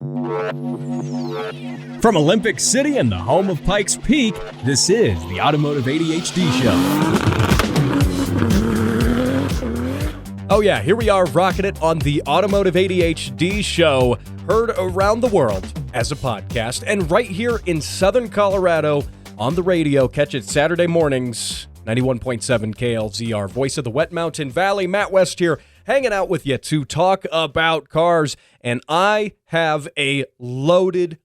From Olympic City and the home of Pikes Peak, this is the Automotive ADHD Show. Oh yeah, here we are rocking it on the Automotive ADHD Show, heard around the world as a podcast, and right here in Southern Colorado on the radio. Catch it Saturday mornings, 91.7 KLZR, voice of the Wet Mountain Valley. Matt West here, hanging out with you to talk about cars, and I have a loaded,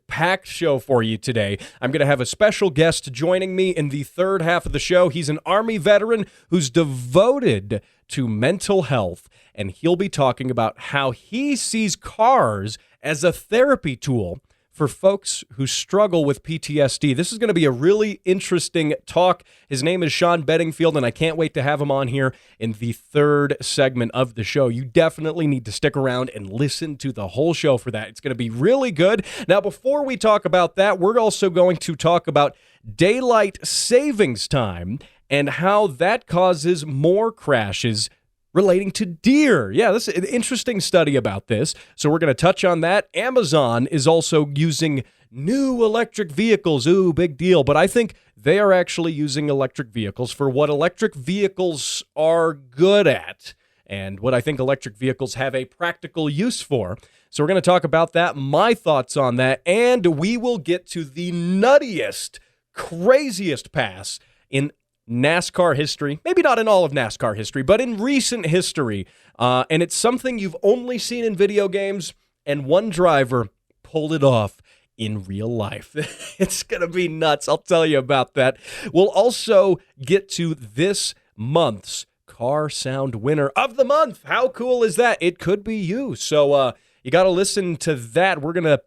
packed show for you today. I'm going to have a special guest joining me in the third half of the show. He's an Army veteran who's devoted to mental health, and he'll be talking about how he sees cars as a therapy tool for folks who struggle with PTSD. This is going to be a really interesting talk. His name is Sean Bedingfield, and I can't wait to have him on here in the third segment of the show. You definitely need to stick around and listen to the whole show for that. It's going to be really good. Now, before we talk about that, we're also going to talk about daylight savings time and how that causes more crashes relating to deer. Yeah, this is an interesting study about this. So we're going to touch on that. Amazon is also using new electric vehicles. Ooh, big deal. But I think they are actually using electric vehicles for what electric vehicles are good at and what I think electric vehicles have a practical use for. So we're going to talk about that, my thoughts on that, and we will get to the nuttiest, craziest pass in NASCAR history, maybe not in all of NASCAR history, but in recent history, and it's something you've only seen in video games, and one driver pulled it off in real life. It's going to be nuts. I'll tell you about that. We'll also get to this month's Car Sound winner of the month. How cool is that? It could be you. So you got to listen to that. We're going to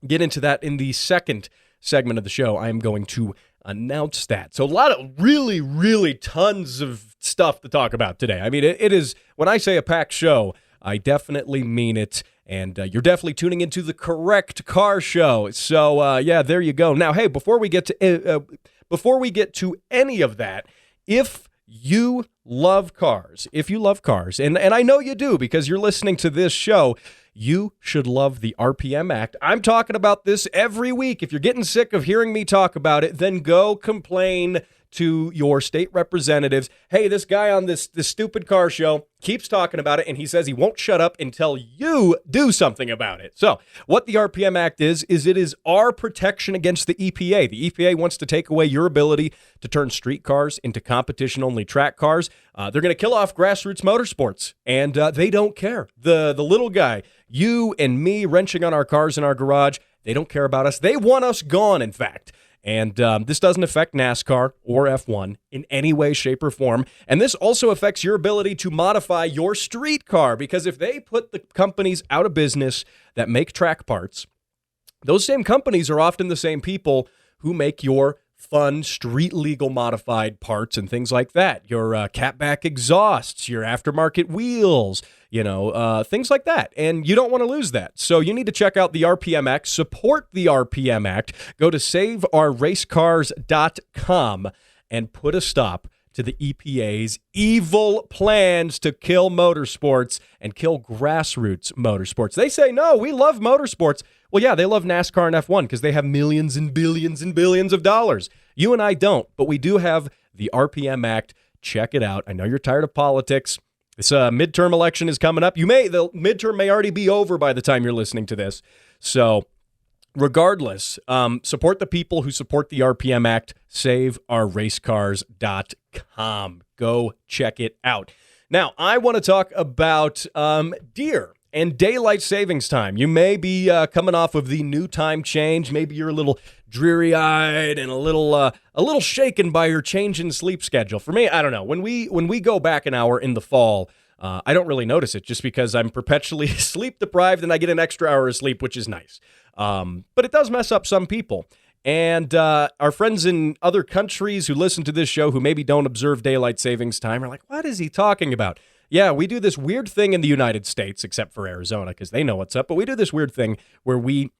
get into that in the second segment of the show. I am going to announce that. So a lot of really tons of stuff to talk about today. I mean, it is, when I say a packed show, I definitely mean it, and you're definitely tuning into the correct car show. So yeah, there you go. Now, hey, before we get to any of that, if you love cars, and I know you do because you're listening to this show, you should love the RPM Act. I'm talking about this every week. If you're getting sick of hearing me talk about it, then go complain to your state representatives. Hey, this guy on this stupid car show keeps talking about it, and he says he won't shut up until you do something about it. So what the RPM Act is it is our protection against the EPA. The EPA wants to take away your ability to turn street cars into competition-only track cars. They're going to kill off grassroots motorsports, and they don't care. The little guy, you and me wrenching on our cars in our garage, they don't care about us. They want us gone, in fact. And this doesn't affect NASCAR or F1 in any way, shape, or form. And this also affects your ability to modify your street car, because if they put the companies out of business that make track parts, those same companies are often the same people who make your fun street legal modified parts and things like that. Your catback exhausts, your aftermarket wheels, things like that. And you don't want to lose that. So you need to check out the RPM Act, support the RPM Act, go to saveourracecars.com and put a stop to the EPA's evil plans to kill motorsports and kill grassroots motorsports. They say, no, we love motorsports. Well, yeah, they love NASCAR and F1 because they have millions and billions of dollars. You and I don't, but we do have the RPM Act. Check it out. I know you're tired of politics. This midterm election is coming up. The midterm may already be over by the time you're listening to this. So regardless, support the people who support the RPM Act. SaveOurRaceCars.com. Go check it out. Now, I want to talk about deer and daylight savings time. You may be coming off of the new time change. Maybe you're a little dreary-eyed and a little shaken by your change in sleep schedule. For me, I don't know. When we go back an hour in the fall, I don't really notice it just because I'm perpetually sleep deprived and I get an extra hour of sleep, which is nice. But it does mess up some people. And our friends in other countries who listen to this show who maybe don't observe daylight savings time are like, what is he talking about? Yeah, we do this weird thing in the United States, except for Arizona, because they know what's up. But we do this weird thing where we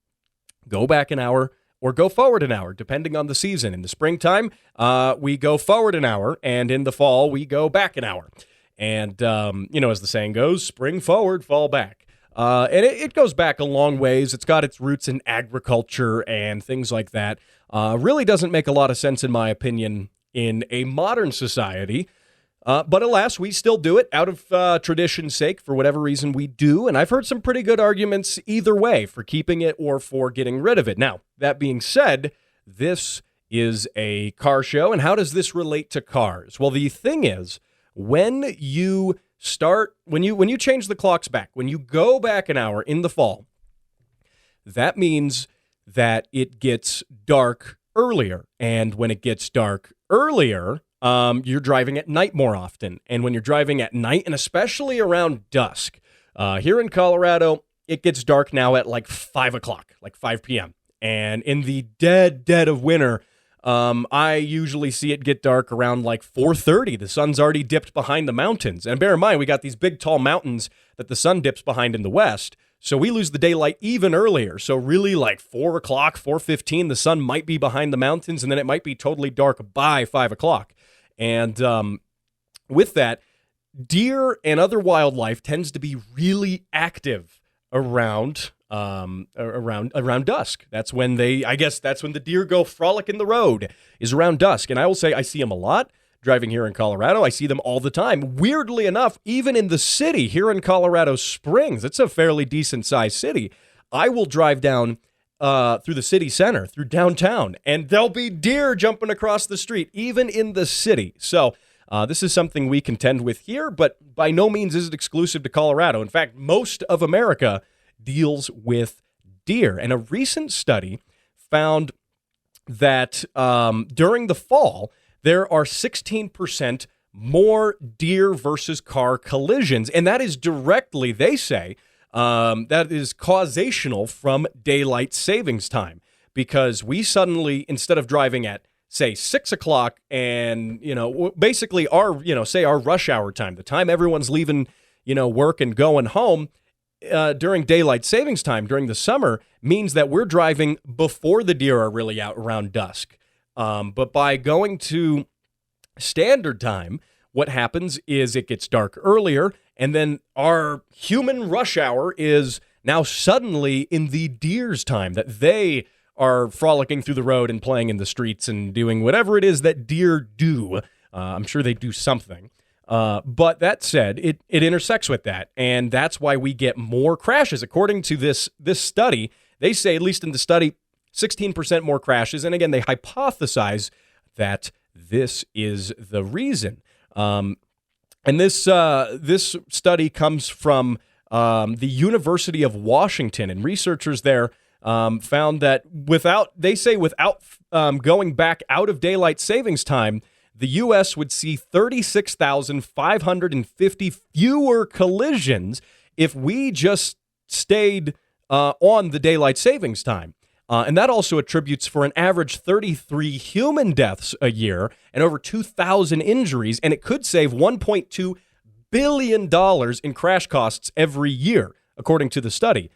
go back an hour or go forward an hour, depending on the season. In the springtime, we go forward an hour, and in the fall, we go back an hour. And, as the saying goes, spring forward, fall back. And it goes back a long ways. It's got its roots in agriculture and things like that. Really doesn't make a lot of sense, in my opinion, in a modern society. But alas, we still do it out of tradition's sake. For whatever reason, we do. And I've heard some pretty good arguments either way for keeping it or for getting rid of it. Now, that being said, this is a car show. And how does this relate to cars? Well, the thing is, when you change the clocks back, when you go back an hour in the fall, that means that it gets dark earlier. And when it gets dark earlier, you're driving at night more often. And when you're driving at night, and especially around dusk, here in Colorado, it gets dark now at like 5 o'clock, like 5 p.m. And in the dead of winter, I usually see it get dark around like 4:30. The sun's already dipped behind the mountains. And bear in mind, we got these big, tall mountains that the sun dips behind in the west. So we lose the daylight even earlier. So really like 4 o'clock, 4:15, the sun might be behind the mountains, and then it might be totally dark by 5 o'clock. And with that, deer and other wildlife tends to be really active around dusk. That's when that's when the deer go frolic in the road, is around dusk. And I will say I see them a lot driving here in Colorado. I see them all the time. Weirdly enough, even in the city here in Colorado Springs, it's a fairly decent sized city. I will drive down through the city center, through downtown, and there'll be deer jumping across the street, even in the city. So this is something we contend with here, but by no means is it exclusive to Colorado. In fact, most of America deals with deer. And a recent study found that during the fall, there are 16% more deer versus car collisions. And that is directly, they say, that is causational from daylight savings time. Because we suddenly, instead of driving at, say, 6 o'clock and, basically our rush hour time, the time everyone's leaving, work and going home, during daylight savings time during the summer means that we're driving before the deer are really out around dusk. But by going to standard time, what happens is it gets dark earlier, and then our human rush hour is now suddenly in the deer's time, that they are frolicking through the road and playing in the streets and doing whatever it is that deer do. I'm sure they do something. But that said, it intersects with that, and that's why we get more crashes. According to this study, they say, at least in the study, 16% more crashes. And again, they hypothesize that this is the reason. And this study comes from the University of Washington, and researchers there found that without going back out of daylight savings time, the U.S. would see 36,550 fewer collisions if we just stayed on the daylight savings time. And that also attributes for an average 33 human deaths a year and over 2,000 injuries, and it could save $1.2 billion in crash costs every year, according to the study,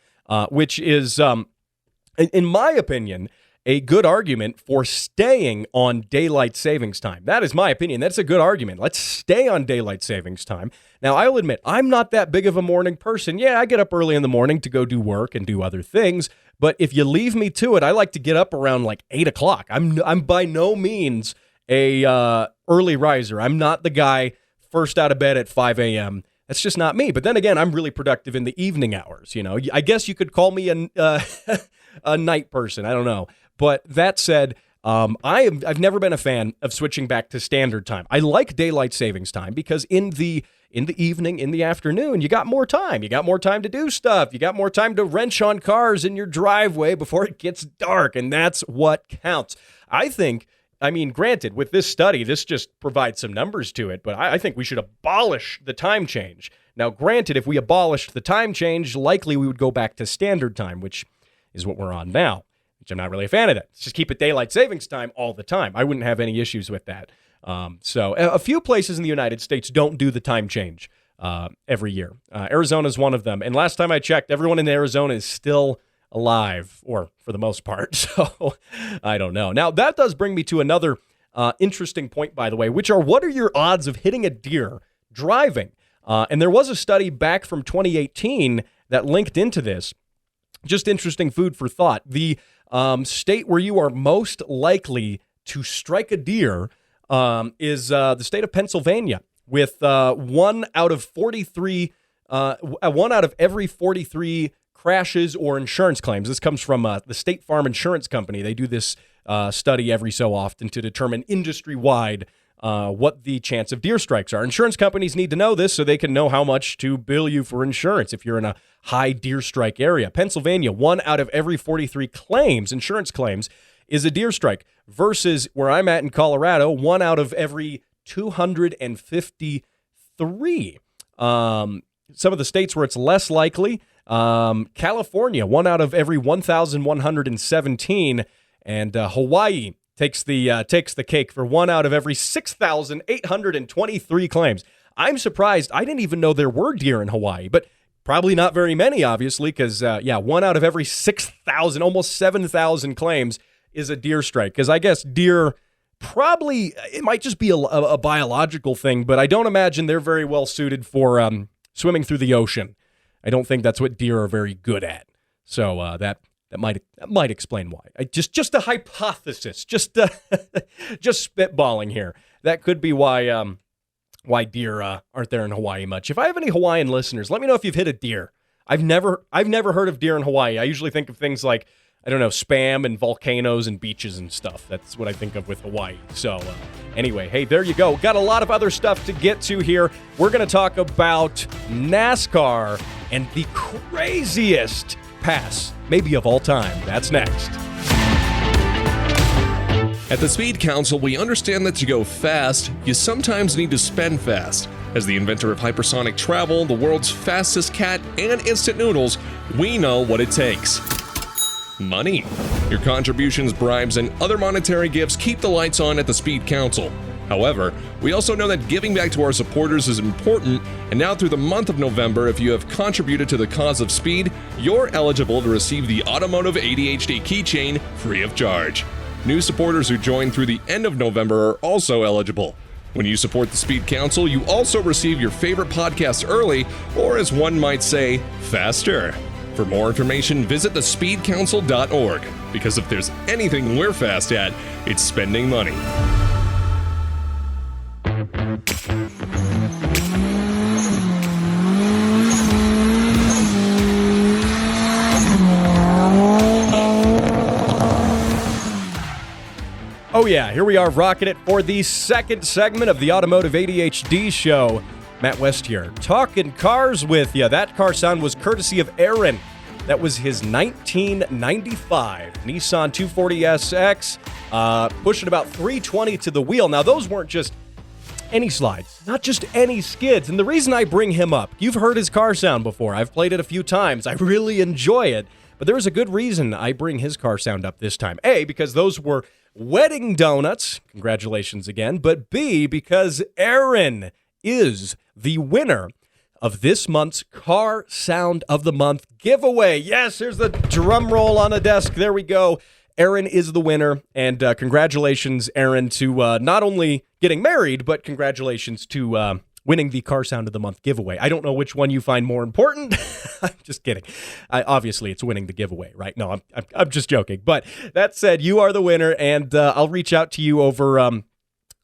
which is, in my opinion, a good argument for staying on daylight savings time. That is my opinion. That's a good argument. Let's stay on daylight savings time. Now, I'll admit, I'm not that big of a morning person. Yeah, I get up early in the morning to go do work and do other things. But if you leave me to it, I like to get up around like 8 o'clock. I'm by no means a early riser. I'm not the guy first out of bed at 5 a.m. That's just not me. But then again, I'm really productive in the evening hours. I guess you could call me a night person. I don't know. But that said, I've never been a fan of switching back to standard time. I like daylight savings time because in the evening, in the afternoon, you got more time. You got more time to do stuff. You got more time to wrench on cars in your driveway before it gets dark, and that's what counts. Granted, with this study, this just provides some numbers to it, but I think we should abolish the time change. Now, granted, if we abolished the time change, likely we would go back to standard time, which is what we're on now. Which I'm not really a fan of that. Just keep it daylight savings time all the time. I wouldn't have any issues with that. So a few places in the United States don't do the time change every year. Arizona is one of them. And last time I checked, everyone in Arizona is still alive, or for the most part. So I don't know. Now, that does bring me to another interesting point, by the way, which are, what are your odds of hitting a deer driving? And there was a study back from 2018 that linked into this. Just interesting food for thought. The state where you are most likely to strike a deer is the state of Pennsylvania, with 1 out of 43, 1 out of every 43 crashes or insurance claims. This comes from the State Farm Insurance Company. They do this study every so often to determine industry-wide what the chance of deer strikes are. Insurance companies need to know this so they can know how much to bill you for insurance if you're in a high deer strike area. Pennsylvania, 1 out of every 43 claims, insurance claims, is a deer strike, versus where I'm at in Colorado, 1 out of every 253. Some of the states where it's less likely, California, 1 out of every 1,117, and Hawaii takes the cake for 1 out of every 6,823 claims. I'm surprised. I didn't even know there were deer in Hawaii, but probably not very many, obviously, because 1 out of every 6,000, almost 7,000 claims is a deer strike. Because I guess deer probably, it might just be a biological thing, but I don't imagine they're very well suited for swimming through the ocean. I don't think that's what deer are very good at. So that might explain why. Just a hypothesis, just spitballing here. That could be why deer aren't there in Hawaii much. If I have any Hawaiian listeners, let me know if you've hit a deer. I've never heard of deer in Hawaii. I usually think of things like, I don't know, spam and volcanoes and beaches and stuff. That's what I think of with Hawaii. So anyway, hey, there you go. Got a lot of other stuff to get to here. We're going to talk about NASCAR and the craziest pass, maybe of all time. That's next. At the Speed Council, we understand that to go fast, you sometimes need to spend fast. As the inventor of hypersonic travel, the world's fastest cat, and instant noodles, we know what it takes. Money. Your contributions, bribes, and other monetary gifts keep the lights on at the Speed Council. However, we also know that giving back to our supporters is important, and now through the month of November, if you have contributed to the cause of speed, you're eligible to receive the Automotive ADHD keychain free of charge. New supporters who join through the end of November are also eligible. When you support the Speed Council, you also receive your favorite podcast early, or as one might say, faster. For more information, visit thespeedcouncil.org, because if there's anything we're fast at, it's spending money. Oh yeah, here we are rocking it for the second segment of the Automotive ADHD Show. Matt West here, talking cars with you. That car sound was courtesy of Aaron. That was his 1995 Nissan 240SX, pushing about 320 to the wheel. Now, those weren't just any slides, not just any skids. And the reason I bring him up, you've heard his car sound before. I've played it a few times. I really enjoy it. But there is a good reason I bring his car sound up this time. A, because those were wedding donuts. Congratulations again. But B, because Aaron is the winner of this month's Car Sound of the Month giveaway. Yes, here's the drum roll on the desk. There we go. Aaron is the winner, and congratulations, Aaron, to not only getting married, but congratulations to winning the Car Sound of the Month giveaway. I don't know which one you find more important. I'm just kidding. Obviously, it's winning the giveaway, right? No, I'm just joking. But that said, you are the winner, and I'll reach out to you over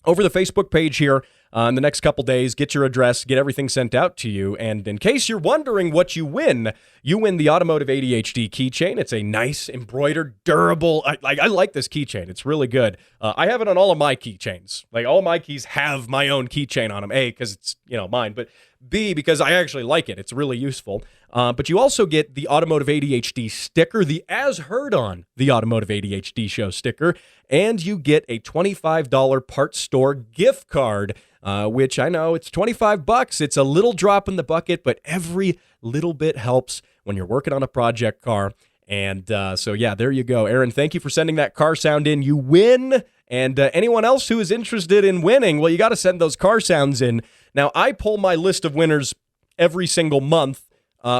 the Facebook page here in the next couple days. Get your address, get everything sent out to you. And in case you're wondering what you win the Automotive ADHD keychain. It's a nice, embroidered, durable. I like this keychain. It's really good. I have it on all of my keychains. Like, all my keys have my own keychain on them. A, because it's, mine. But B, because I actually like it. It's really useful. But you also get the Automotive ADHD sticker, the As Heard on the Automotive ADHD Show sticker, and you get a $25 parts store gift card, which I know it's $25. It's a little drop in the bucket, but every little bit helps when you're working on a project car. And so, yeah, there you go. Aaron, thank you for sending that car sound in. You win. And anyone else who is interested in winning, well, you got to send those car sounds in. Now, I pull my list of winners every single month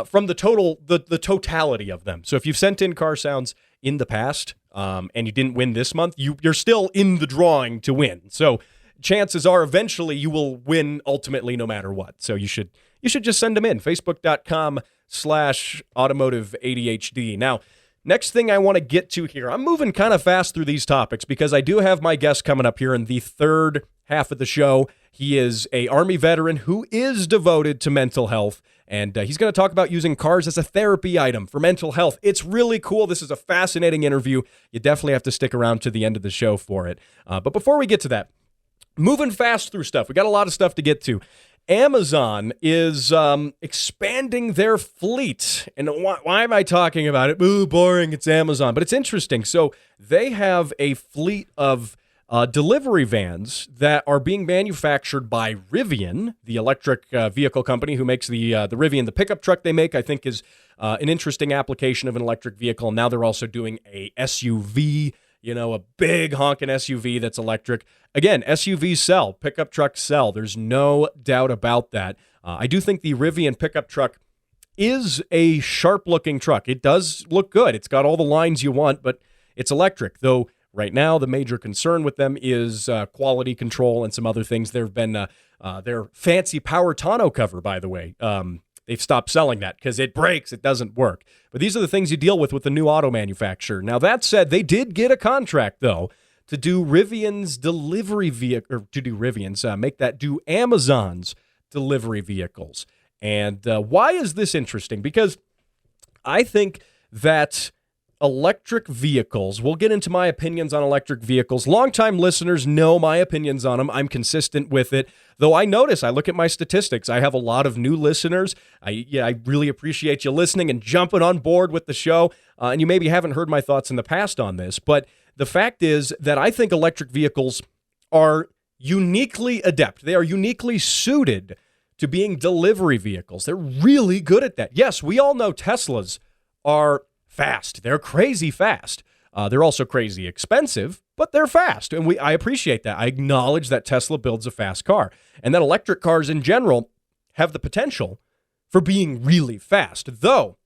from the totality of them. So if you've sent in car sounds in the past and you didn't win this month, you're still in the drawing to win. So chances are eventually you will win ultimately no matter what. So you should just send them in. Facebook.com YouTube.com/Automotive ADHD. Now, next thing I want to get to here, I'm moving kind of fast through these topics because I do have my guest coming up here in the third half of the show. He is a Army veteran who is devoted to mental health, and he's going to talk about using cars as a therapy item for mental health. It's really cool. This is a fascinating interview. You definitely have to stick around to the end of the show for it. But before we get to that, moving fast through stuff, we got a lot of stuff to get to. Amazon is expanding their fleet. And why am I talking about it? Ooh, boring, it's Amazon. But it's interesting. So they have a fleet of delivery vans that are being manufactured by Rivian, the electric vehicle company who makes the Rivian. The pickup truck they make, I think, is an interesting application of an electric vehicle. And now they're also doing a SUV, a big honking SUV that's electric. Again, SUVs sell, pickup trucks sell. There's no doubt about that. I do think the Rivian pickup truck is a sharp-looking truck. It does look good. It's got all the lines you want, but it's electric. Though right now, the major concern with them is quality control and some other things. There have been their fancy power tonneau cover, by the way. They've stopped selling that because it breaks. It doesn't work. But these are the things you deal with the new auto manufacturer. Now, that said, they did get a contract, though, to do Rivian's delivery vehicle, or to do Rivian's, do Amazon's delivery vehicles. And why is this interesting? Because I think that electric vehicles, we'll get into my opinions on electric vehicles. Longtime listeners know my opinions on them. I'm consistent with it. Though I look at my statistics. I have a lot of new listeners. I really appreciate you listening and jumping on board with the show. And you maybe haven't heard my thoughts in the past on this, but the fact is that I think electric vehicles are uniquely adept. They are uniquely suited to being delivery vehicles. They're really good at that. Yes, we all know Teslas are fast. They're crazy fast. They're also crazy expensive, but they're fast. And I appreciate that. I acknowledge that Tesla builds a fast car and that electric cars in general have the potential for being really fast. Though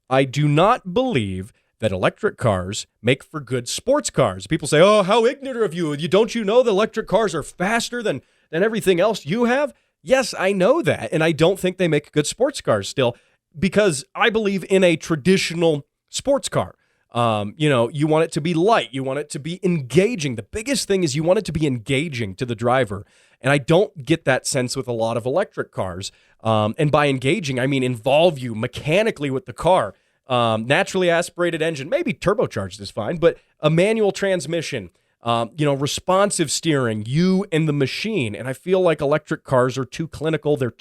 I do not believe that electric cars make for good sports cars. People say, oh, how ignorant of you. Don't you know that electric cars are faster than everything else you have? Yes, I know that. And I don't think they make good sports cars still because I believe in a traditional sports car. You want it to be light. You want it to be engaging. The biggest thing is you want it to be engaging to the driver. And I don't get that sense with a lot of electric cars. And by engaging, I mean involve you mechanically with the car. Naturally aspirated engine, maybe turbocharged is fine, but a manual transmission, responsive steering, you and the machine. And I feel like electric cars are too clinical. They're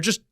just,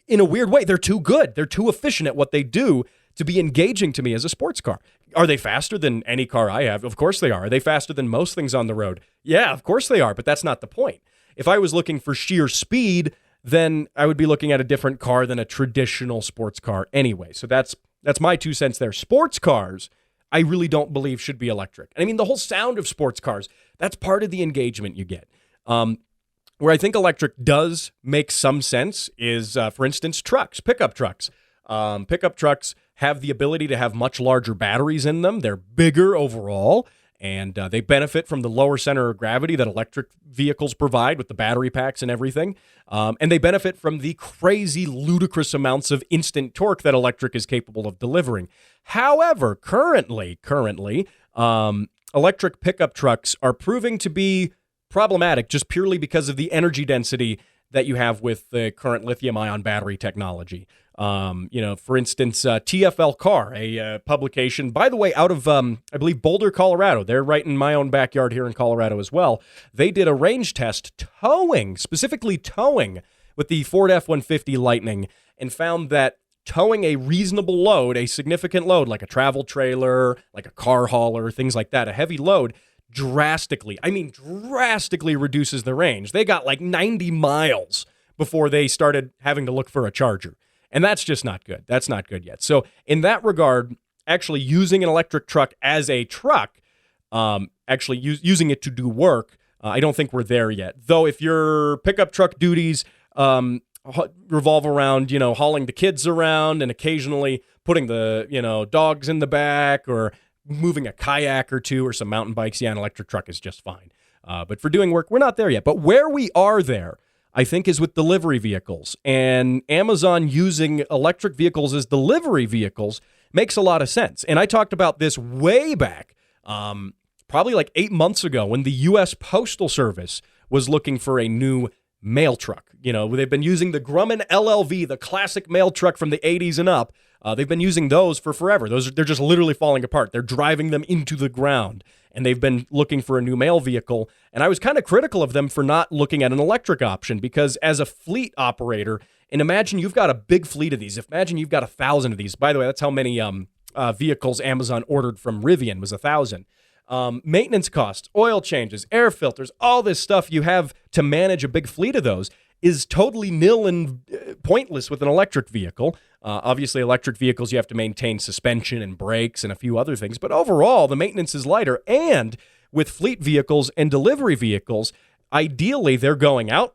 in a weird way, they're too good. They're too efficient at what they do to be engaging to me as a sports car. Are they faster than any car I have? Of course they are. Are they faster than most things on the road? Yeah, of course they are, but that's not the point. If I was looking for sheer speed, then I would be looking at a different car than a traditional sports car anyway. So that's my 2 cents there. Sports cars, I really don't believe should be electric. I mean, the whole sound of sports cars, that's part of the engagement you get. Where I think electric does make some sense is, for instance, trucks, pickup trucks. Pickup trucks have the ability to have much larger batteries in them. They're bigger overall, and they benefit from the lower center of gravity that electric vehicles provide with the battery packs and everything. And they benefit from the crazy, ludicrous amounts of instant torque that electric is capable of delivering. However, currently, electric pickup trucks are proving to be problematic just purely because of the energy density that you have with the current lithium-ion battery technology. For instance, TFL Car, a publication, by the way, out of, I believe, Boulder, Colorado. They're right in my own backyard here in Colorado as well. They did a range test specifically towing with the Ford F-150 Lightning, and found that towing a reasonable load, a significant load, like a travel trailer, like a car hauler, things like that, a heavy load, drastically reduces the range. They got like 90 miles before they started having to look for a charger. And that's just not good. That's not good yet. So in that regard, actually using an electric truck as a truck, using it to do work, I don't think we're there yet. Though if your pickup truck duties revolve around, hauling the kids around and occasionally putting the, dogs in the back or moving a kayak or two or some mountain bikes, an electric truck is just fine. But for doing work, we're not there yet. But where we are there, I think, is with delivery vehicles. And Amazon using electric vehicles as delivery vehicles makes a lot of sense. And I talked about this way back, probably like 8 months ago, when the U.S. Postal Service was looking for a new mail truck. You know, they've been using the Grumman LLV, the classic mail truck from the 80s and up. They've been using those for forever. They're just literally falling apart. They're driving them into the ground. And they've been looking for a new mail vehicle. And I was kind of critical of them for not looking at an electric option, because as a fleet operator, and imagine you've got a big fleet of these. Imagine you've got 1,000 of these. By the way, that's how many vehicles Amazon ordered from Rivian, was 1,000. Maintenance costs, oil changes, air filters, all this stuff you have to manage a big fleet of those is totally nil and pointless with an electric vehicle. Obviously, electric vehicles, you have to maintain suspension and brakes and a few other things. But overall, the maintenance is lighter. And with fleet vehicles and delivery vehicles, ideally, they're going out,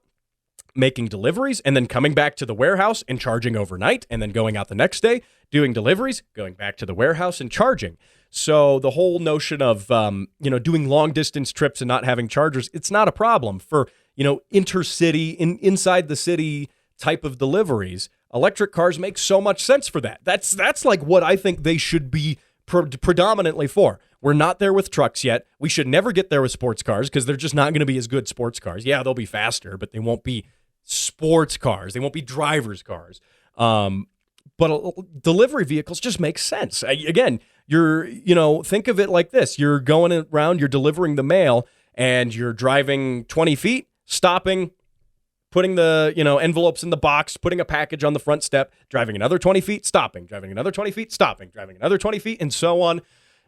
making deliveries, and then coming back to the warehouse and charging overnight, and then going out the next day, doing deliveries, going back to the warehouse and charging. So the whole notion of, doing long distance trips and not having chargers, it's not a problem for, intercity, inside the city type of deliveries. Electric cars make so much sense for that. That's like what I think they should be predominantly for. We're not there with trucks yet. We should never get there with sports cars, because they're just not going to be as good sports cars. Yeah, they'll be faster, but they won't be sports cars. They won't be drivers' cars. But delivery vehicles just make sense. Again, think of it like this. You're going around, you're delivering the mail, and you're driving 20 feet, stopping, putting the, envelopes in the box, putting a package on the front step, driving another 20 feet, stopping, driving another 20 feet, stopping, driving another 20 feet, and so on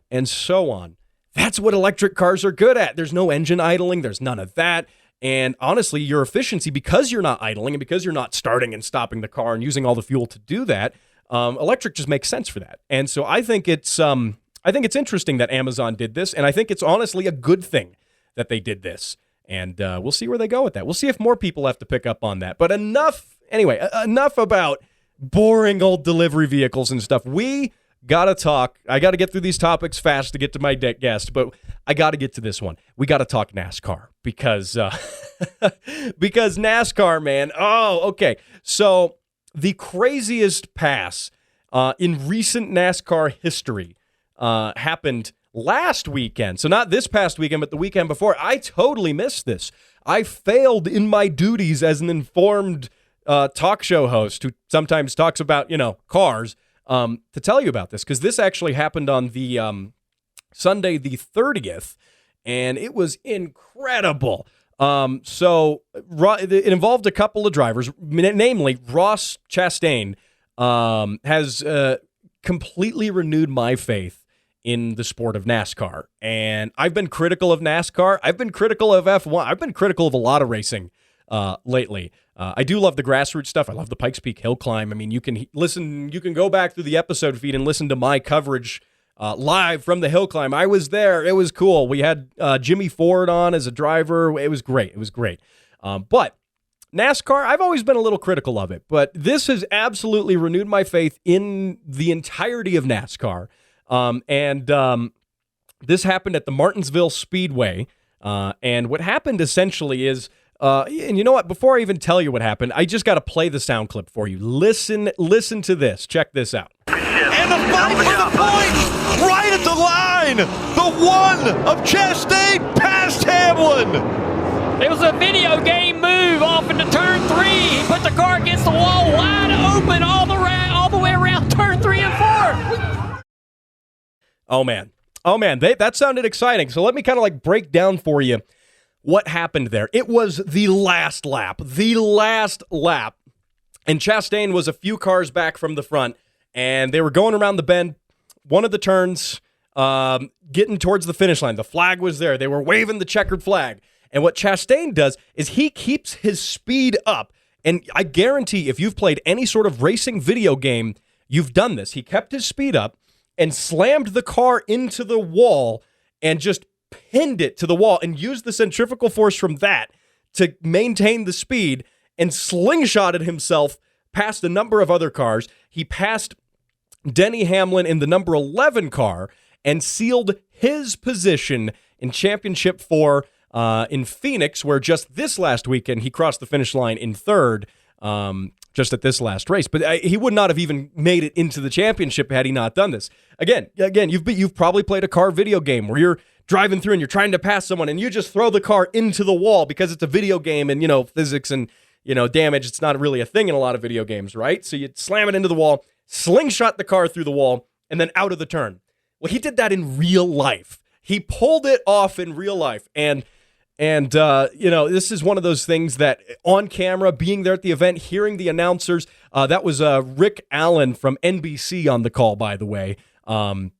and so on. That's what electric cars are good at. There's no engine idling. There's none of that. And honestly, your efficiency, because you're not idling and because you're not starting and stopping the car and using all the fuel to do that, electric just makes sense for that. And so I think it's interesting that Amazon did this, and I think it's honestly a good thing that they did this. And we'll see where they go with that. We'll see if more people have to pick up on that. But enough about boring old delivery vehicles and stuff. We got to talk. I got to get through these topics fast to get to my guest, but I got to get to this one. We got to talk NASCAR because NASCAR, man. Oh, okay. So the craziest pass in recent NASCAR history happened last weekend. So not this past weekend, but the weekend before. I totally missed this. I failed in my duties as an informed talk show host who sometimes talks about, cars, to tell you about this, because this actually happened on the Sunday the 30th, and it was incredible. So it involved a couple of drivers, namely Ross Chastain has completely renewed my faith in the sport of NASCAR. And I've been critical of NASCAR. I've been critical of F1. I've been critical of a lot of racing lately. I do love the grassroots stuff. I love the Pikes Peak Hill Climb. I mean, you can go back through the episode feed and listen to my coverage live from the Hill Climb. I was there. It was cool. We had Jimmy Ford on as a driver. It was great. But NASCAR, I've always been a little critical of it, but this has absolutely renewed my faith in the entirety of NASCAR. This happened at the Martinsville Speedway. And what happened essentially is, and you know what? Before I even tell you what happened, I just got to play the sound clip for you. Listen to this. Check this out. And the fight for the point, right at the line. The one of Chastain past Hamlin. It was a video game move off into turn 3. He put the car against the wall wide open all the way around turn 3 and 4. Oh, man. That sounded exciting. So let me kind of break down for you what happened there. It was the last lap. And Chastain was a few cars back from the front, and they were going around the bend, one of the turns, getting towards the finish line. The flag was there. They were waving the checkered flag. And what Chastain does is he keeps his speed up. And I guarantee if you've played any sort of racing video game, you've done this. He kept his speed up and slammed the car into the wall and just pinned it to the wall and used the centrifugal force from that to maintain the speed and slingshotted himself past a number of other cars. He passed Denny Hamlin in the number 11 car and sealed his position in Championship 4. in Phoenix, where just this last weekend he crossed the finish line in third, just at this last race. But he would not have even made it into the championship had he not done this. Again, you've probably played a car video game where you're driving through and you're trying to pass someone and you just throw the car into the wall because it's a video game and, physics and, damage. It's not really a thing in a lot of video games, right? So you slam it into the wall, slingshot the car through the wall, and then out of the turn. Well, he did that in real life. He pulled it off in real life. And this is one of those things that on camera, being there at the event, hearing the announcers, that was Rick Allen from NBC on the call, by the way. And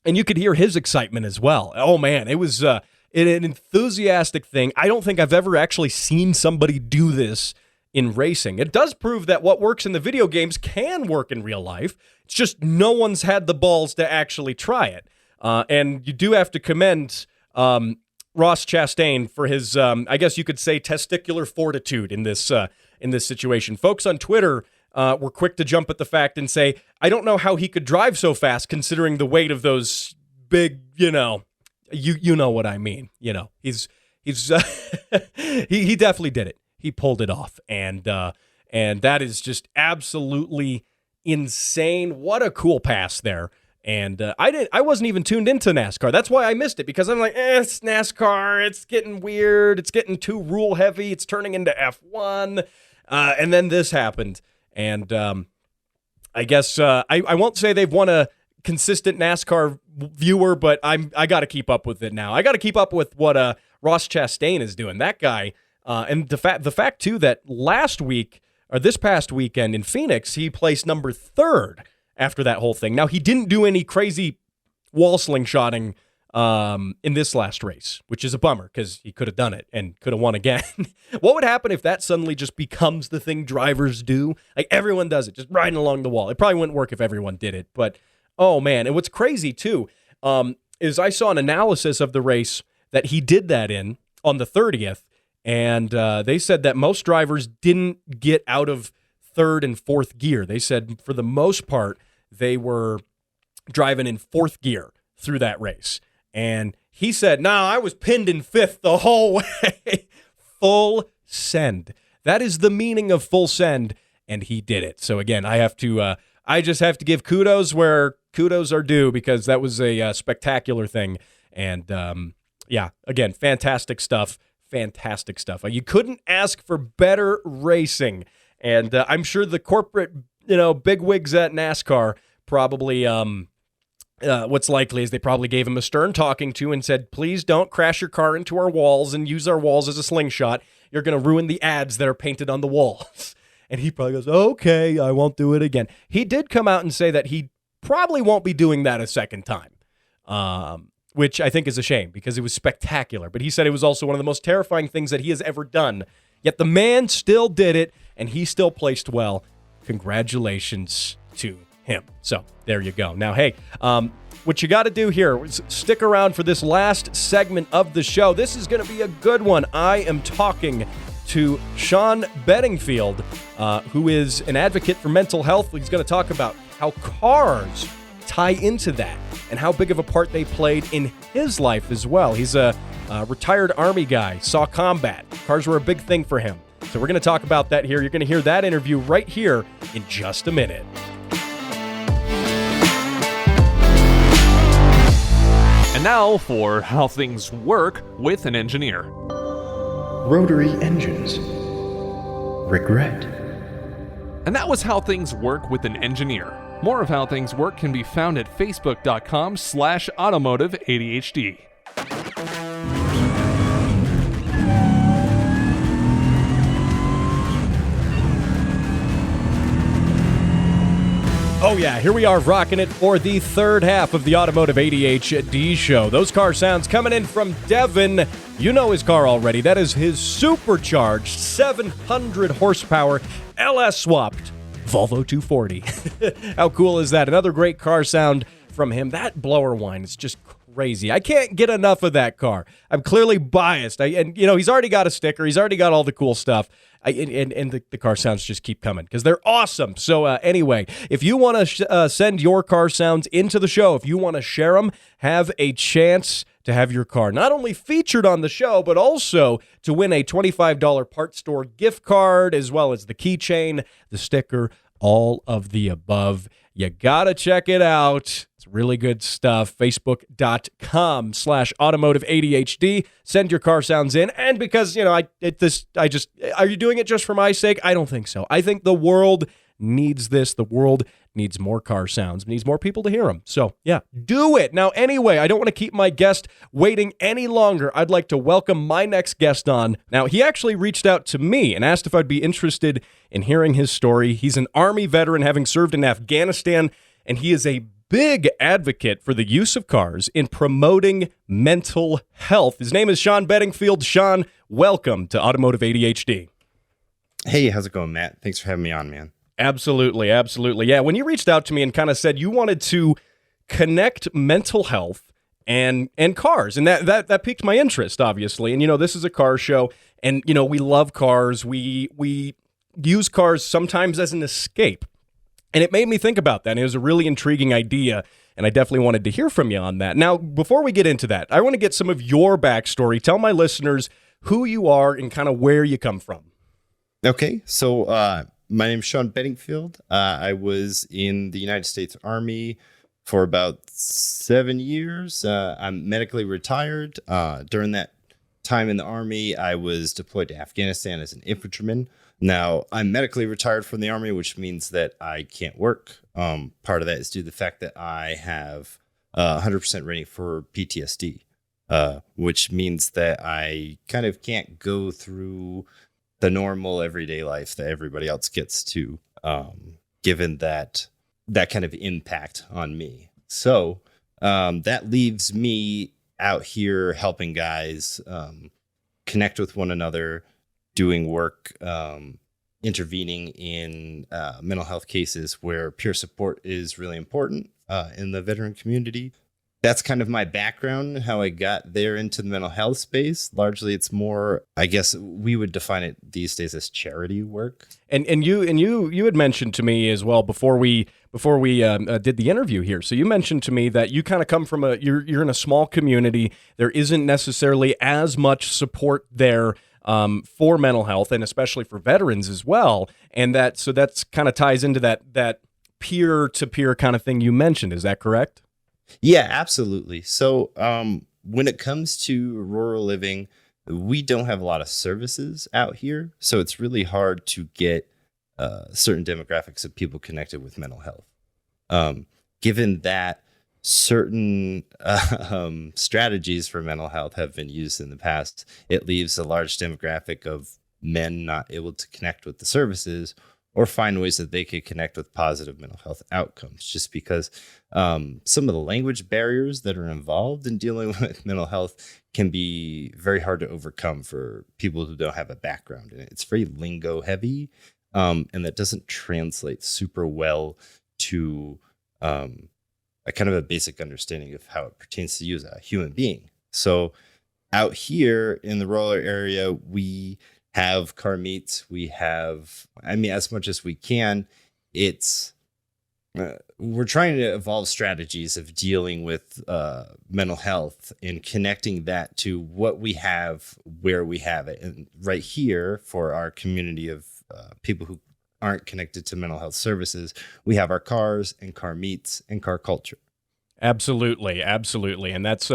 you could hear his excitement as well. Oh, man, it was an enthusiastic thing. I don't think I've ever actually seen somebody do this in racing. It does prove that what works in the video games can work in real life. It's just no one's had the balls to actually try it. And you do have to commend Ross Chastain for his, I guess you could say, testicular fortitude in this situation. Folks on Twitter were quick to jump at the fact and say, I don't know how he could drive so fast considering the weight of those big, you know what I mean. He's he definitely did it. He pulled it off, and that is just absolutely insane. What a cool pass there. And I wasn't even tuned into NASCAR. That's why I missed it, because I'm like, it's NASCAR. It's getting weird. It's getting too rule heavy. It's turning into F1. And then this happened. And I guess I won't say they've won a consistent NASCAR viewer, but I got to keep up with it now. I got to keep up with what Ross Chastain is doing. That guy, and the fact too that this past weekend in Phoenix, he placed number 3rd. After that whole thing. Now, he didn't do any crazy wall slingshotting in this last race, which is a bummer because he could have done it and could have won again. What would happen if that suddenly just becomes the thing drivers do? Like, everyone does it, just riding along the wall. It probably wouldn't work if everyone did it, but oh man. And what's crazy too is I saw an analysis of the race that he did that in on the 30th, and they said that most drivers didn't get out of 3rd and 4th gear. They said for the most part, they were driving in 4th gear through that race. And he said, no, I was pinned in 5th the whole way. Full send. That is the meaning of full send, and he did it. So again, I just have to give kudos where kudos are due, because that was a spectacular thing. And again, fantastic stuff. Fantastic stuff. You couldn't ask for better racing. And I'm sure the corporate, bigwigs at NASCAR probably, what's likely is they probably gave him a stern talking to and said, please don't crash your car into our walls and use our walls as a slingshot. You're going to ruin the ads that are painted on the walls. And he probably goes, okay, I won't do it again. He did come out and say that he probably won't be doing that a second time, which I think is a shame because it was spectacular. But he said it was also one of the most terrifying things that he has ever done. Yet the man still did it, and he still placed well. Congratulations to him. So there you go. Now, hey, what you got to do here is stick around for this last segment of the show. This is going to be a good one. I am talking to Sean Bedingfield, who is an advocate for mental health. He's going to talk about how cars tie into that and how big of a part they played in his life as well. He's a retired Army guy, saw combat. Cars were a big thing for him. So we're going to talk about that here. You're going to hear that interview right here in just a minute. And now for how things work with an engineer. Rotary engines. Regret. And that was how things work with an engineer. More of how things work can be found at facebook.com/Automotive ADHD. Oh yeah, here we are rocking it for the third half of the Automotive ADHD Show. Those car sounds coming in from Devin. You know his car already. That is his supercharged 700 horsepower LS swapped Volvo 240. How cool is that? Another great car sound from him. That blower whine is just crazy. I can't get enough of that car. I'm clearly biased. He's already got a sticker. He's already got all the cool stuff. The car sounds just keep coming because they're awesome. So anyway, if you want to send your car sounds into the show, if you want to share them, have a chance to have your car not only featured on the show, but also to win a $25 parts store gift card, as well as the keychain, the sticker, all of the above. You got to check it out. It's really good stuff. Facebook.com/Automotive ADHD. Send your car sounds in. And because, are you doing it just for my sake? I don't think so. I think the world needs this. The world needs more car sounds, needs more people to hear them. So, yeah, do it. Now, anyway, I don't want to keep my guest waiting any longer. I'd like to welcome my next guest on. Now, he actually reached out to me and asked if I'd be interested in hearing his story. He's an Army veteran, having served in Afghanistan, and he is a big advocate for the use of cars in promoting mental health. His name is Sean Bedingfield. Sean, welcome to Automotive ADHD. Hey, how's it going, Matt? Thanks for having me on, man. Absolutely. Yeah, when you reached out to me and kind of said you wanted to connect mental health and cars, and that piqued my interest, obviously. And, this is a car show, and, we love cars. We use cars sometimes as an escape. And it made me think about that. And it was a really intriguing idea, and I definitely wanted to hear from you on that. Now, before we get into that, I want to get some of your backstory. Tell my listeners who you are and kind of where you come from. Okay, so my name is Sean Bedingfield. I was in the United States Army for about 7 years. I'm medically retired. During that time in the Army, I was deployed to Afghanistan as an infantryman. Now, I'm medically retired from the Army, which means that I can't work. Part of that is due to the fact that I have 100% rating for PTSD, which means that I kind of can't go through the normal everyday life that everybody else gets to, given that kind of impact on me. So that leaves me out here helping guys connect with one another, doing work, intervening in mental health cases where peer support is really important in the veteran community. That's kind of my background, how I got there into the mental health space. Largely, it's more, I guess we would define it these days as charity work. And you had mentioned to me as well before we did the interview here. So you mentioned to me that you kind of come from you're in a small community. There isn't necessarily as much support there for mental health, and especially for veterans as well. And that's kind of ties into that peer-to-peer kind of thing you mentioned. Is that correct? Yeah, absolutely. So when it comes to rural living, we don't have a lot of services out here. So it's really hard to get certain demographics of people connected with mental health. Given that certain strategies for mental health have been used in the past, it leaves a large demographic of men not able to connect with the services or find ways that they could connect with positive mental health outcomes, just because some of the language barriers that are involved in dealing with mental health can be very hard to overcome for people who don't have a background in it. It's very lingo heavy, and that doesn't translate super well to a kind of a basic understanding of how it pertains to you as a human being. So out here in the rural area, we have car meets. We have, as much as we can, we're trying to evolve strategies of dealing with mental health and connecting that to what we have, where we have it. And right here, for our community of people who aren't connected to mental health services, we have our cars and car meets and car culture. Absolutely, and that's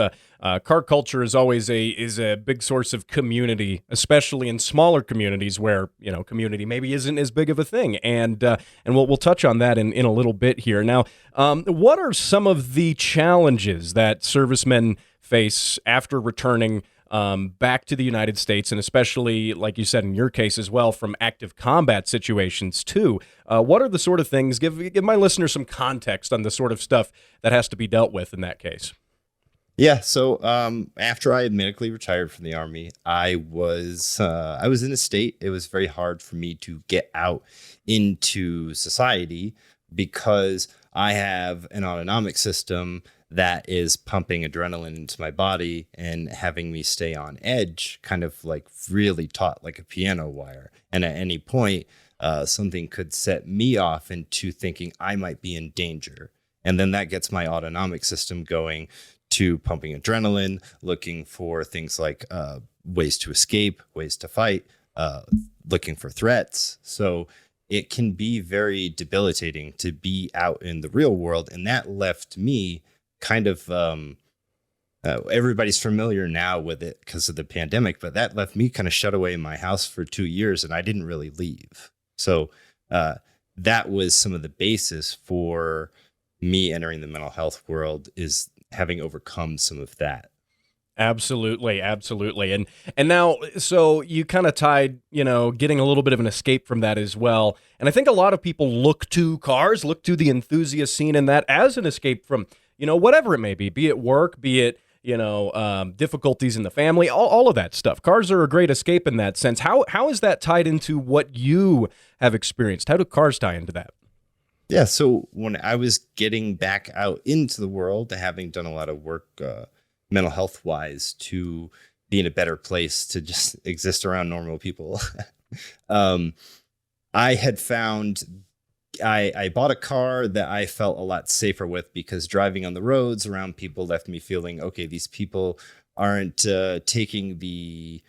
car culture is always a big source of community, especially in smaller communities where community maybe isn't as big of a thing, and we'll touch on that in a little bit here. Now, what are some of the challenges that servicemen face after returning back to the United States, and especially, like you said, in your case as well, from active combat situations too? What are the sort of things? Give my listeners some context on the sort of stuff that has to be dealt with in that case. Yeah. So after I had medically retired from the Army, I was in a state. It was very hard for me to get out into society because I have an autonomic system that is pumping adrenaline into my body and having me stay on edge, kind of like really taut like a piano wire. And at any point, something could set me off into thinking I might be in danger. And then that gets my autonomic system going to pumping adrenaline, looking for things like ways to escape, ways to fight, looking for threats. So it can be very debilitating to be out in the real world. And that left me kind of, everybody's familiar now with it because of the pandemic, but that left me kind of shut away in my house for 2 years and I didn't really leave. So that was some of the basis for me entering the mental health world, is having overcome some of that. Absolutely. And now, so you kind of tied, getting a little bit of an escape from that as well. And I think a lot of people look to cars, look to the enthusiast scene in that as an escape from, whatever it may be it work, be it, difficulties in the family, all of that stuff. Cars are a great escape in that sense. How is that tied into what you have experienced? How do cars tie into that? Yeah. So when I was getting back out into the world, having done a lot of work, mental health wise, to be in a better place to just exist around normal people. I had found I bought a car that I felt a lot safer with, because driving on the roads around people left me feeling, okay, these people aren't taking the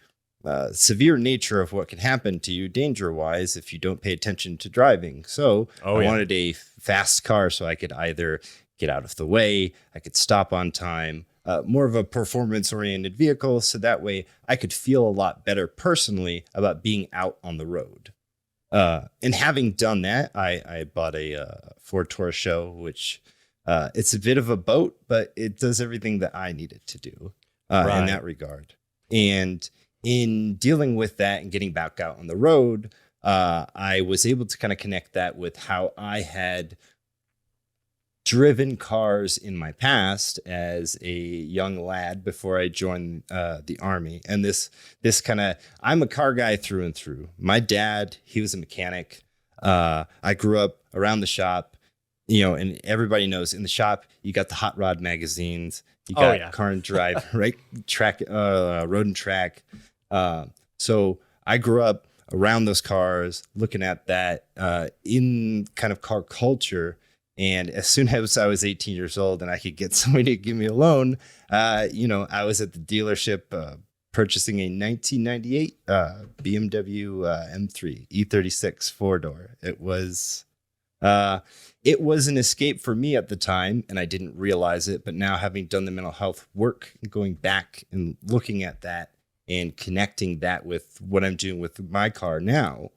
severe nature of what can happen to you danger wise if you don't pay attention to driving. So I wanted a fast car so I could either get out of the way, I could stop on time, more of a performance-oriented vehicle, so that way I could feel a lot better personally about being out on the road. And having done that, I bought a Ford Taurus Show, which it's a bit of a boat, but it does everything that I need it to do in that regard. And in dealing with that and getting back out on the road, I was able to kind of connect that with how I had driven cars in my past as a young lad before I joined the Army. And this kind of, I'm a car guy through and through. My dad, he was a mechanic. I grew up around the shop, and everybody knows in the shop, you got the hot rod magazines, you got Car and Drive, right? Road and Track. So I grew up around those cars, looking at that in kind of car culture. And as soon as I was 18 years old and I could get somebody to give me a loan, I was at the dealership purchasing a 1998 BMW M3 E36 4-door. It was an escape for me at the time, and I didn't realize it. But now, having done the mental health work, going back and looking at that and connecting that with what I'm doing with my car now,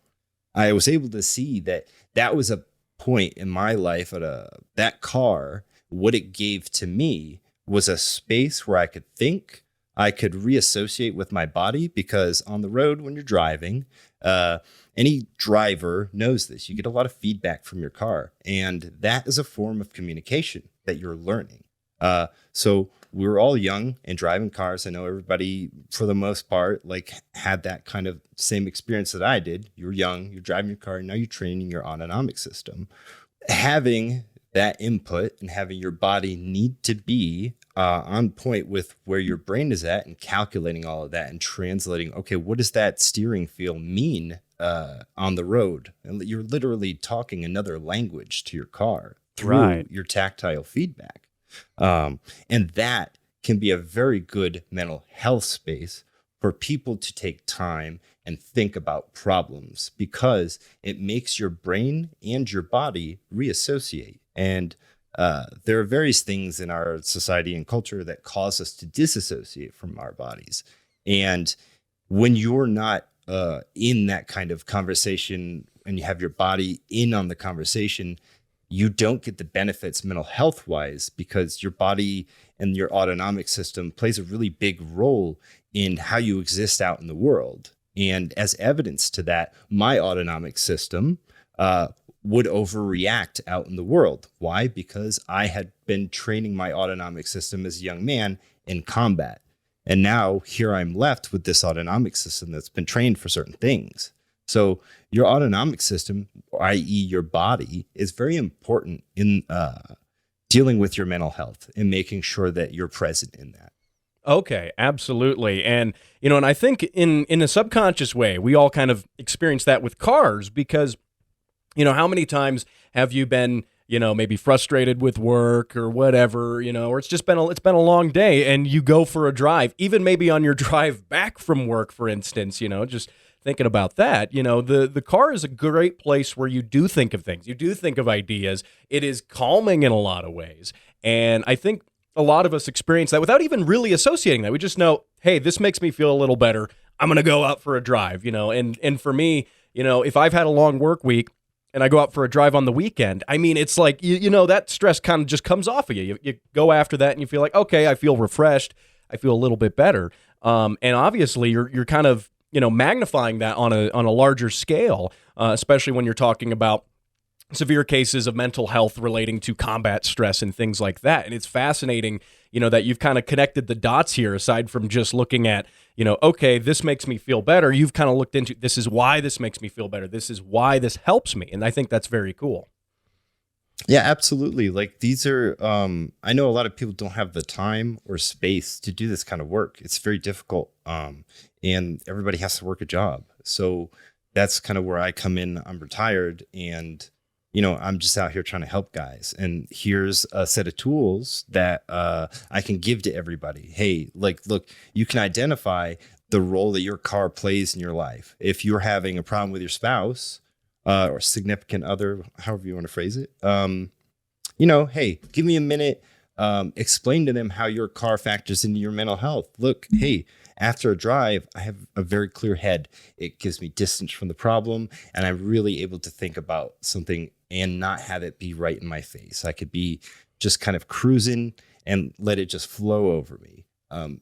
I was able to see that was a point in my life that car, what it gave to me was a space where I could think, I could reassociate with my body, because on the road when you're driving, any driver knows this, you get a lot of feedback from your car, and that is a form of communication that you're learning. So we were all young and driving cars. I know everybody, for the most part, had that kind of same experience that I did. You're young, you're driving your car, and now you're training your autonomic system. Having that input and having your body need to be on point with where your brain is at, and calculating all of that and translating, okay, what does that steering feel mean on the road? And you're literally talking another language to your car through your tactile feedback. And that can be a very good mental health space for people to take time and think about problems, because it makes your brain and your body reassociate. And there are various things in our society and culture that cause us to disassociate from our bodies. And when you're not in that kind of conversation and you have your body in on the conversation, you don't get the benefits mental health wise, because your body and your autonomic system plays a really big role in how you exist out in the world. And as evidence to that, my autonomic system would overreact out in the world. Why? Because I had been training my autonomic system as a young man in combat. And now here I'm left with this autonomic system that's been trained for certain things. So your autonomic system, i.e. your body, is very important in dealing with your mental health and making sure that you're present in that. Okay, absolutely. And, and I think in a subconscious way, we all kind of experience that with cars because, how many times have you been, maybe frustrated with work or whatever, or it's just been a long day and you go for a drive, even maybe on your drive back from work, for instance, just thinking about that, the car is a great place where you do think of things. You do think of ideas. It is calming in a lot of ways. And I think a lot of us experience that without even really associating that. We just know, hey, this makes me feel a little better. I'm going to go out for a drive, and for me, if I've had a long work week and I go out for a drive on the weekend, I mean, it's like, that stress kind of just comes off of you. You go after that and you feel like, okay, I feel refreshed. I feel a little bit better. And obviously you're kind of, magnifying that on a larger scale, especially when you're talking about severe cases of mental health relating to combat stress and things like that. And it's fascinating, that you've kind of connected the dots here, aside from just looking at, okay, this makes me feel better. You've kind of looked into, this is why this makes me feel better. This is why this helps me. And I think that's very cool. Yeah, absolutely. Like these are, I know a lot of people don't have the time or space to do this kind of work. It's very difficult. And everybody has to work a job. So that's kind of where I come in. I'm retired and, I'm just out here trying to help guys. And here's a set of tools that I can give to everybody. Hey, like, look, you can identify the role that your car plays in your life. If you're having a problem with your spouse or significant other, however you want to phrase it, hey, give me a minute. Explain to them how your car factors into your mental health. Look, hey, after a drive, I have a very clear head. It gives me distance from the problem, and I'm really able to think about something and not have it be right in my face. I could be just kind of cruising and let it just flow over me.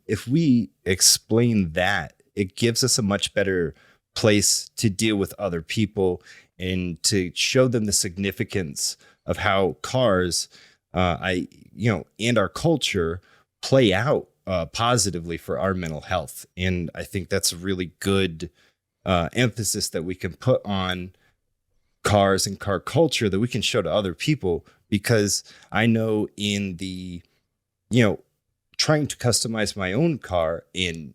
If we explain that, it gives us a much better place to deal with other people and to show them the significance of how cars, and our culture play out positively for our mental health. And I think that's a really good emphasis that we can put on cars and car culture that we can show to other people, because I know in the, trying to customize my own car and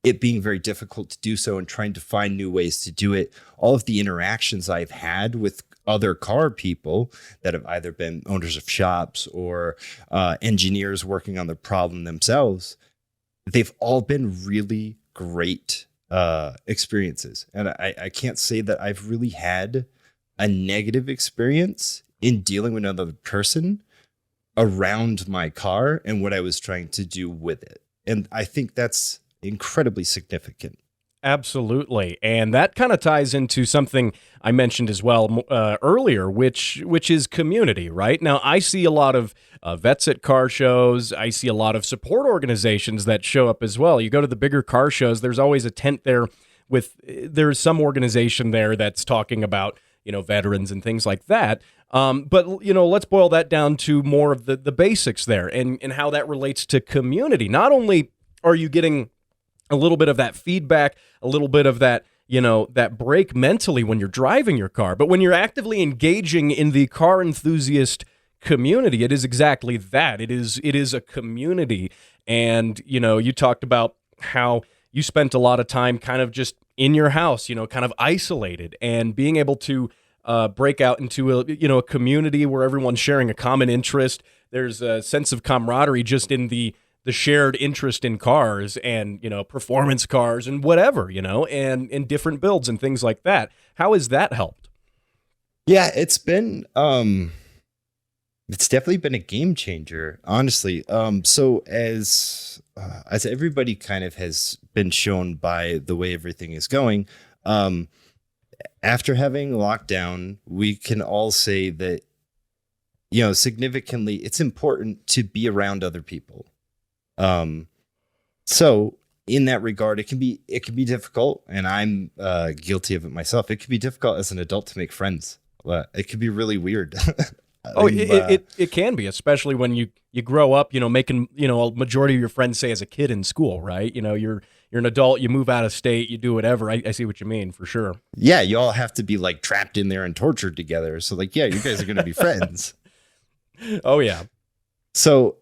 it being very difficult to do so and trying to find new ways to do it, all of the interactions I've had with other car people that have either been owners of shops or engineers working on the problem themselves, they've all been really great experiences. And I can't say that I've really had a negative experience in dealing with another person around my car and what I was trying to do with it. And I think that's incredibly significant. Absolutely. And that kind of ties into something I mentioned as well earlier, which is community, right? Now, I see a lot of vets at car shows. I see a lot of support organizations that show up as well. You go to the bigger car shows, there's always a tent there there's some organization there that's talking about, veterans and things like that. But, let's boil that down to more of the basics there and how that relates to community. Not only are you getting a little bit of that feedback, a little bit of that, that break mentally when you're driving your car, but when you're actively engaging in the car enthusiast community, it is exactly that. It is a community. And, you talked about how you spent a lot of time kind of just in your house, kind of isolated, and being able to break out into a community where everyone's sharing a common interest. There's a sense of camaraderie just in the shared interest in cars and, performance cars and whatever, and different builds and things like that. How has that helped? Yeah, it's been, it's definitely been a game changer, honestly. So as everybody kind of has been shown by the way everything is going, after having lockdown, we can all say that, significantly, it's important to be around other people. So in that regard, it can be difficult, and I'm guilty of it myself. It can be difficult as an adult to make friends. It can be really weird. It can be, especially when you grow up, making, a majority of your friends say as a kid in school, right? You're you're an adult, you move out of state, you do whatever. I see what you mean, for sure. Yeah, you all have to be like trapped in there and tortured together. So like, yeah, you guys are going to be friends. Oh yeah. So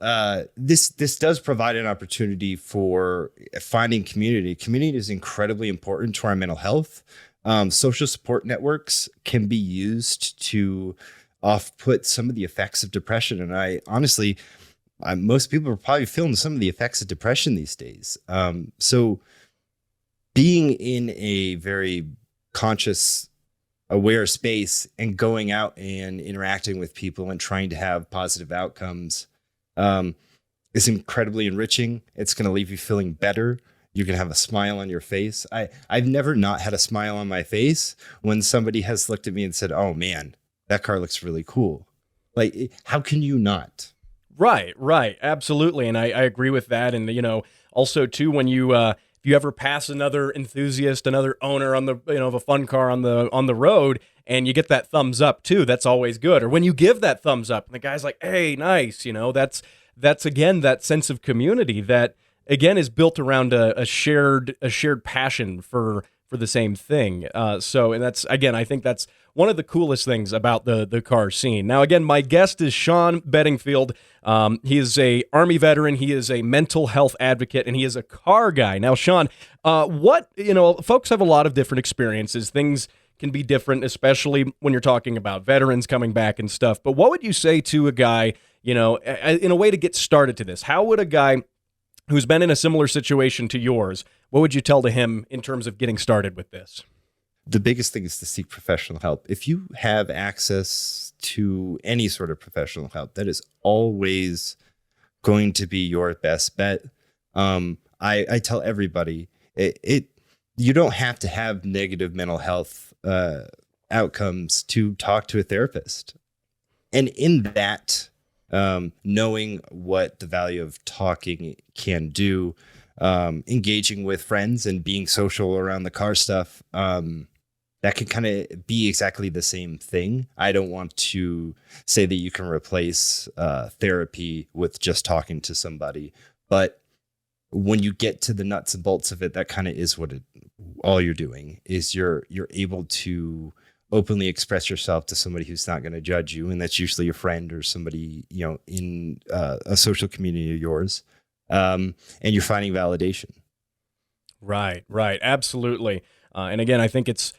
this does provide an opportunity for finding community. Community is incredibly important to our mental health. Social support networks can be used to off-put some of the effects of depression. And I honestly, most people are probably feeling some of the effects of depression these days. So being in a very conscious, aware space and going out and interacting with people and trying to have positive outcomes is incredibly enriching. It's going to leave you feeling better. You're going to have a smile on your face. I've never not had a smile on my face when somebody has looked at me and said, "Oh man, that car looks really cool." Like, how can you not? Right. Absolutely. And I agree with that. And, also too, when you, if you ever pass another enthusiast, another owner on the, of a fun car on the road, and you get that thumbs up too, that's always good. Or when you give that thumbs up and the guy's like, "Hey, nice," that's again, that sense of community that again is built around a shared passion for the same thing. And that's, again, I think that's one of the coolest things about the car scene. Now, again, my guest is Sean Bedingfield. He is a Army veteran. He is a mental health advocate, and he is a car guy. Now, Sean, folks have a lot of different experiences. Things can be different, especially when you're talking about veterans coming back and stuff. But what would you say to a guy, in a way to get started to this? How would a guy who's been in a similar situation to yours, what would you tell to him in terms of getting started with this? The biggest thing is to seek professional help. If you have access to any sort of professional help, that is always going to be your best bet. I tell everybody, you don't have to have negative mental health outcomes to talk to a therapist. And in that, knowing what the value of talking can do, engaging with friends and being social around the car stuff, that can kind of be exactly the same thing. I don't want to say that you can replace therapy with just talking to somebody, but when you get to the nuts and bolts of it, that kind of is all you're doing is you're able to openly express yourself to somebody who's not going to judge you. And that's usually a friend or somebody, in a social community of yours. And you're finding validation. Right. Absolutely. And again, I think it's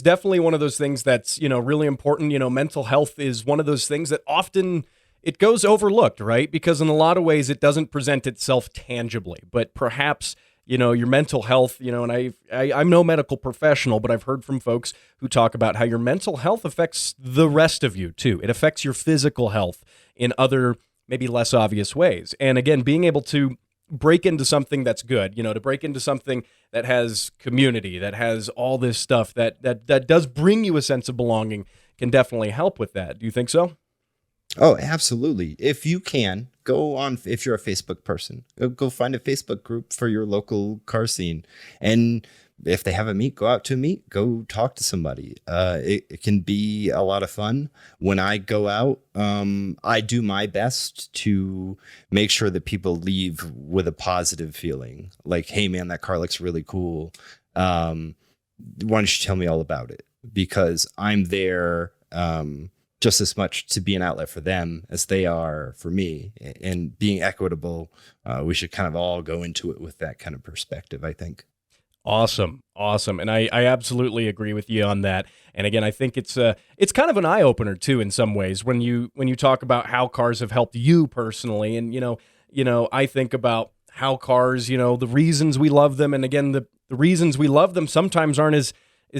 definitely one of those things that's, really important. Mental health is one of those things that often it goes overlooked, right? Because in a lot of ways, it doesn't present itself tangibly, but perhaps, your mental health, and I'm no medical professional, but I've heard from folks who talk about how your mental health affects the rest of you too. It affects your physical health in other, maybe less obvious ways. And again, being able to break into something that's good, to break into something that has community, that has all this stuff that does bring you a sense of belonging can definitely help with that. Do you think so? Oh, absolutely. If you can, go on, if you're a Facebook person, go find a Facebook group for your local car scene. And if they have a meet, go out to a meet, go talk to somebody. It can be a lot of fun. When I go out, I do my best to make sure that people leave with a positive feeling. Like, hey man, that car looks really cool. Why don't you tell me all about it? Because I'm there, just as much to be an outlet for them as they are for me. And being equitable, we should kind of all go into it with that kind of perspective, I think. Awesome. And I absolutely agree with you on that. And again, I think it's kind of an eye opener too, in some ways, when you talk about how cars have helped you personally. And, I think about how cars, the reasons we love them. And again, the reasons we love them sometimes aren't as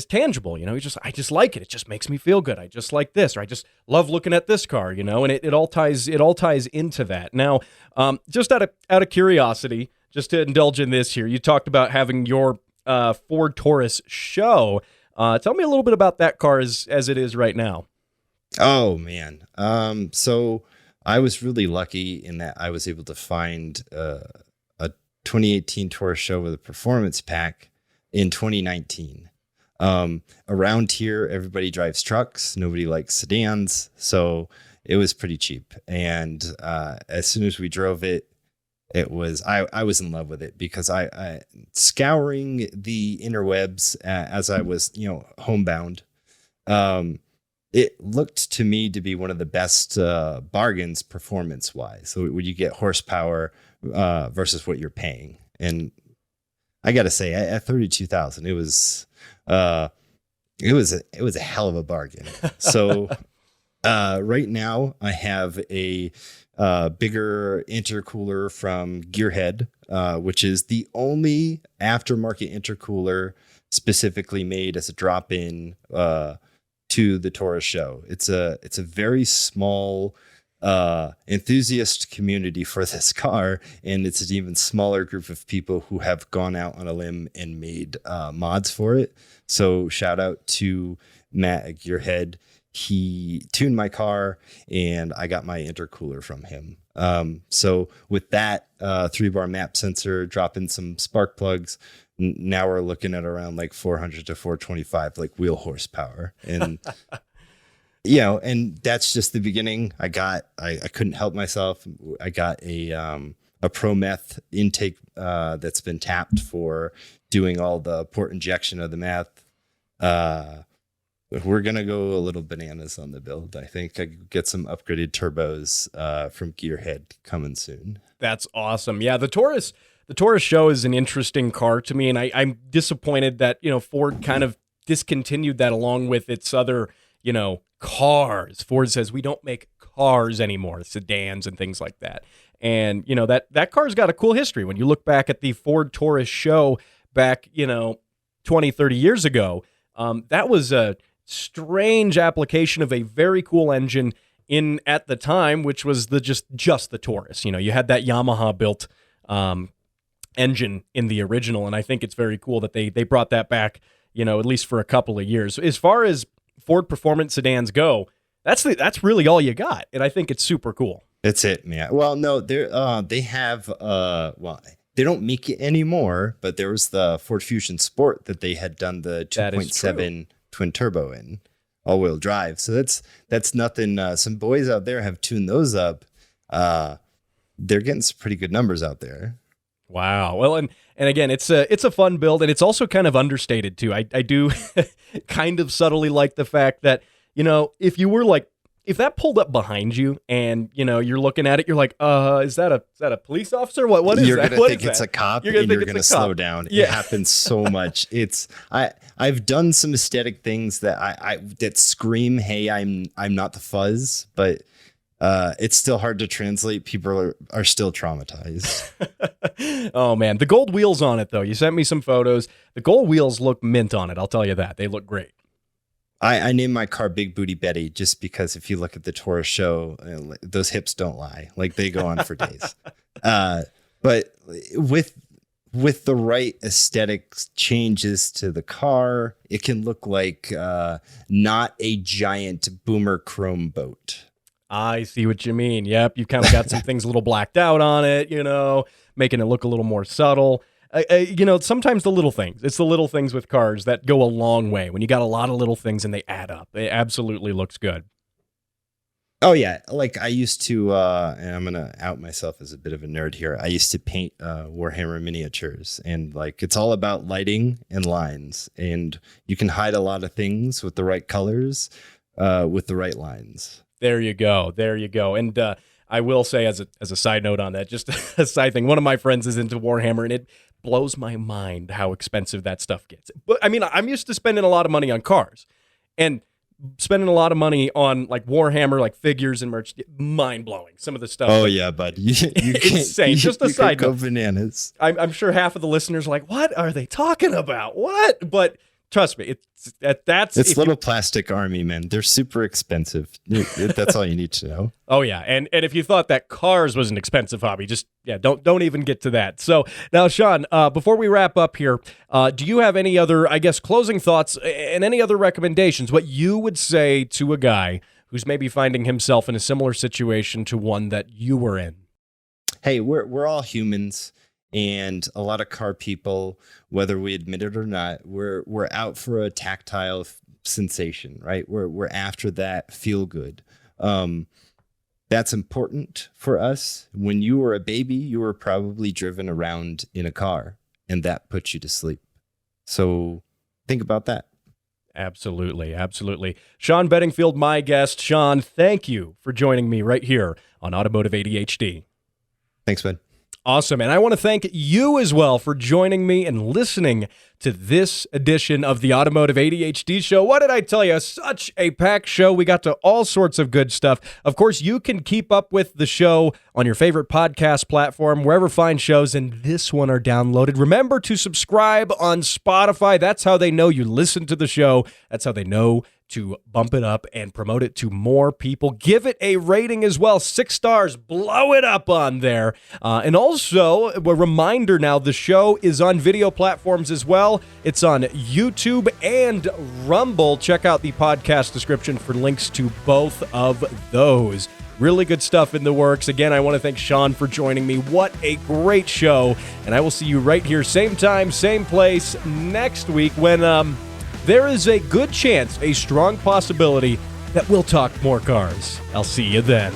tangible. I just like it. It just makes me feel good. I just like this, or I just love looking at this car, and it all ties into that. Now, just out of curiosity, just to indulge in this here, you talked about having your Ford Taurus show. Tell me a little bit about that car as it is right now. Oh man. So I was really lucky in that I was able to find a 2018 Taurus show with a performance pack in 2019. Around here, everybody drives trucks. Nobody likes sedans. So it was pretty cheap. And as soon as we drove it, I was in love with it because I scouring the interwebs as I was, homebound. It looked to me to be one of the best bargains performance wise. So when you get horsepower versus what you're paying, and I got to say at 32,000, it was a hell of a bargain. So right now I have a bigger intercooler from Gearhead, which is the only aftermarket intercooler specifically made as a drop-in to the Taurus show. It's a very small enthusiast community for this car, and it's an even smaller group of people who have gone out on a limb and made mods for it. So shout out to Matt at Gearhead. He tuned my car and I got my intercooler from him. So with that 3-bar map sensor, drop in some spark plugs. Now we're looking at around like 400 to 425 like wheel horsepower. And and that's just the beginning. I couldn't help myself. I got a ProMeth intake that's been tapped for doing all the port injection of the meth. We're going to go a little bananas on the build. I think I could get some upgraded turbos from Gearhead coming soon. That's awesome. Yeah, the Taurus show is an interesting car to me, and I'm disappointed that, Ford kind of discontinued that along with its other, cars. Ford says we don't make cars anymore, sedans and things like that. And, that car's got a cool history. When you look back at the Ford Taurus show back, 20, 30 years ago, that was a strange application of a very cool engine in at the time, which was just the Taurus. You had that Yamaha built engine in the original, and I think it's very cool that they brought that back, at least for a couple of years. As far as Ford performance sedans go, that's really all you got, and I think it's super cool. That's it, man. Well, no, they have they don't make it anymore, but there was the Ford Fusion Sport that they had done the 2.7 twin turbo in all-wheel drive. So that's nothing. Some boys out there have tuned those up. They're getting some pretty good numbers out there. Wow. Well, and again, it's a fun build, and it's also kind of understated too. I do kind of subtly like the fact that, if that pulled up behind you and, you're looking at it, you're like, is that a police officer? What is you're that? You're going to think it's a cop, and you're going to slow down. Yeah. It happens so much. I've done some aesthetic things that scream, hey, I'm not the fuzz, but it's still hard to translate. People are still traumatized. Oh man, the gold wheels on it though. You sent me some photos. The gold wheels look mint on it. I'll tell you that. They look great. I named my car Big Booty Betty just because if you look at the Taurus show, those hips don't lie. Like they go on for days. But with the right aesthetic changes to the car, it can look like not a giant boomer chrome boat. I see what you mean. Yep, you kind of got some things a little blacked out on it, making it look a little more subtle. Sometimes the little things. It's the little things with cars that go a long way. When you got a lot of little things and they add up, it absolutely looks good. Oh, yeah. Like I used to, and I'm going to out myself as a bit of a nerd here. I used to paint Warhammer miniatures, and like it's all about lighting and lines. And you can hide a lot of things with the right colors, with the right lines. There you go. And I will say as a side note on that, just a side thing, one of my friends is into Warhammer, and it blows my mind how expensive that stuff gets. But I mean, I'm used to spending a lot of money on cars, and spending a lot of money on like Warhammer, like figures and merch, mind blowing. Some of the stuff. Oh yeah, bud, you insane. Just a side note. Go bananas. I'm sure half of the listeners are like, "What are they talking about? What?" But trust me, it's little plastic army men. They're super expensive. That's all you need to know. Oh yeah, and if you thought that cars was an expensive hobby, just don't even get to that. So now, Sean, before we wrap up here, do you have any other, I guess, closing thoughts and any other recommendations? What you would say to a guy who's maybe finding himself in a similar situation to one that you were in? Hey, we're all humans. And a lot of car people, whether we admit it or not, we're out for a tactile sensation, right? We're after that feel good. Bad That's important for us. When you were a baby, you were probably driven around in a car, and that puts you to sleep. So think about that. Absolutely, absolutely. Sean Bedingfield, my guest. Sean, thank you for joining me right here on Automotive ADHD. Thanks, bud. Awesome. And I want to thank you as well for joining me and listening to this edition of the Automotive ADHD Show. What did I tell you? Such a packed show. We got to all sorts of good stuff. Of course, you can keep up with the show on your favorite podcast platform, wherever fine shows, and this one are downloaded. Remember to subscribe on Spotify. That's how they know you listen to the show. That's how they know to bump it up and promote it to more people. Give it a rating as well. 6 stars. Blow it up on there. And also, a reminder now, the show is on video platforms as well. It's on YouTube and Rumble. Check out the podcast description for links to both of those. Really good stuff in the works. Again, I want to thank Sean for joining me. What a great show. And I will see you right here, same time, same place, next week when there is a good chance, a strong possibility that we'll talk more cars. I'll see you then.